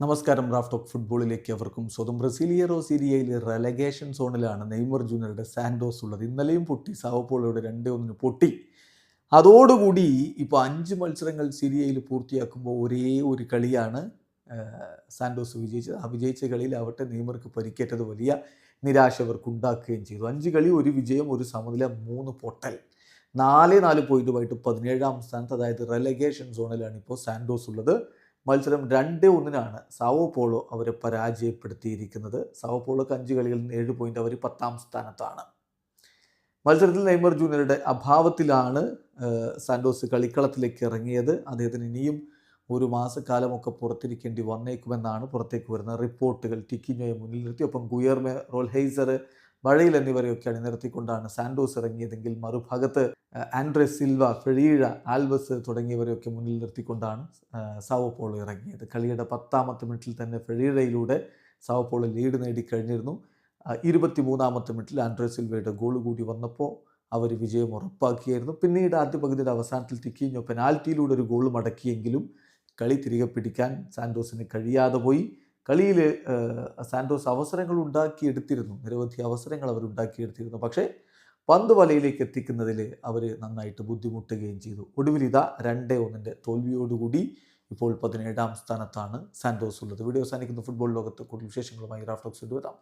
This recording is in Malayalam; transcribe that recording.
നമസ്കാരം. റാഫ് ടോക്ക് ഫുട്ബോളിലേക്ക് അവർക്കും സ്വന്തം. ബ്രസീലിയറോ സീരിയയിലെ റെലഗേഷൻ സോണിലാണ് നെയ്മർ ജൂനിയറുടെ സാൻഡോസ് ഉള്ളത്. ഇന്നലെയും പൊട്ടി. സാവോപോളോയുടെ 2-1 പൊട്ടി. അതോടുകൂടി ഇപ്പോൾ 5 മത്സരങ്ങൾ സീരിയയിൽ പൂർത്തിയാക്കുമ്പോൾ ഒരേ ഒരു കളിയാണ് സാൻഡോസ് വിജയിച്ചത്. ആ വിജയിച്ച കളിയിലാവട്ടെ നെയ്മർക്ക് പരിക്കേറ്റത് വലിയ നിരാശ അവർക്ക് ഉണ്ടാക്കുകയും ചെയ്തു. 5 കളി, 1 വിജയം, 1 സമനില, 3 പൊട്ടൽ. 4 പോയിന്റുമായിട്ട് 17ാം സ്ഥാനത്ത്, അതായത് റെലഗേഷൻ സോണിലാണ് ഇപ്പോൾ സാൻഡോസ് ഉള്ളത്. മത്സരം 2-1 സാവോ പോളോ അവരെ പരാജയപ്പെടുത്തിയിരിക്കുന്നത്. സാവോ പോളോക്ക് 5 കളികളിൽ നിന്ന് 7 പോയിന്റ്, അവർ 10ാം സ്ഥാനത്താണ്. മത്സരത്തിൽ നെയ്മർ ജൂനിയറുടെ അഭാവത്തിലാണ് സാൻഡോസ് കളിക്കളത്തിലേക്ക് ഇറങ്ങിയത്. അദ്ദേഹത്തിന് ഇനിയും ഒരു മാസക്കാലമൊക്കെ പുറത്തിരിക്കേണ്ടി വന്നേക്കുമെന്നാണ് പുറത്തേക്ക് വരുന്ന റിപ്പോർട്ടുകൾ. ടിക്കിഞ്ഞോയെ മുന്നിൽ നിർത്തി, ഒപ്പം ഗുയർമെ റോൾഹൈസർ, ബഴയിൽ എന്നിവരെയൊക്കെ അണിനിരത്തിക്കൊണ്ടാണ് സാൻഡോസ് ഇറങ്ങിയതെങ്കിൽ മറുഭാഗത്ത് ആൻഡ്രെ സിൽവ, ഫെഴീഴ, ആൽവസ് തുടങ്ങിയവരെയൊക്കെ മുന്നിൽ നിർത്തിക്കൊണ്ടാണ് സാവോ പോളോ ഇറങ്ങിയത്. കളിയുടെ 10ാമത്തെ മിനിറ്റിൽ തന്നെ ഫെഴീഴയിലൂടെ സാവോ പോളോ ലീഡ് നേടിക്കഴിഞ്ഞിരുന്നു. 23ാമത്തെ മിനിറ്റിൽ ആൻഡ്രെ സിൽവയുടെ ഗോൾ കൂടി വന്നപ്പോൾ അവർ വിജയം ഉറപ്പാക്കിയായിരുന്നു. പിന്നീട് ആദ്യ പകുതിയുടെ അവസാനത്തിൽ ടിക്കിഞ്ഞോ പെനാൽറ്റിയിലൂടെ ഒരു ഗോൾ മടക്കിയെങ്കിലും കളി തിരികെ പിടിക്കാൻ സാൻഡോസിന് കഴിയാതെ പോയി. കളിയിൽ സാൻഡോസ് അവസരങ്ങൾ ഉണ്ടാക്കിയെടുത്തിരുന്നു, നിരവധി അവസരങ്ങൾ അവർ ഉണ്ടാക്കിയെടുത്തിരുന്നു. പക്ഷേ പന്ത് വലയിലേക്ക് എത്തിക്കുന്നതിൽ അവർ നന്നായിട്ട് ബുദ്ധിമുട്ടുകയും ചെയ്തു. ഒടുവിൽ ഇതാ 2-1 തോൽവിയോടുകൂടി ഇപ്പോൾ 17ാം സ്ഥാനത്താണ് സാൻഡോസ് ഉള്ളത്. വീഡിയോ അവസാനിക്കുന്ന ഫുട്ബോൾ ലോകത്ത് കൂടുതൽ വിശേഷങ്ങളുമായി റാഫ് ടോക്സ് എത്താം.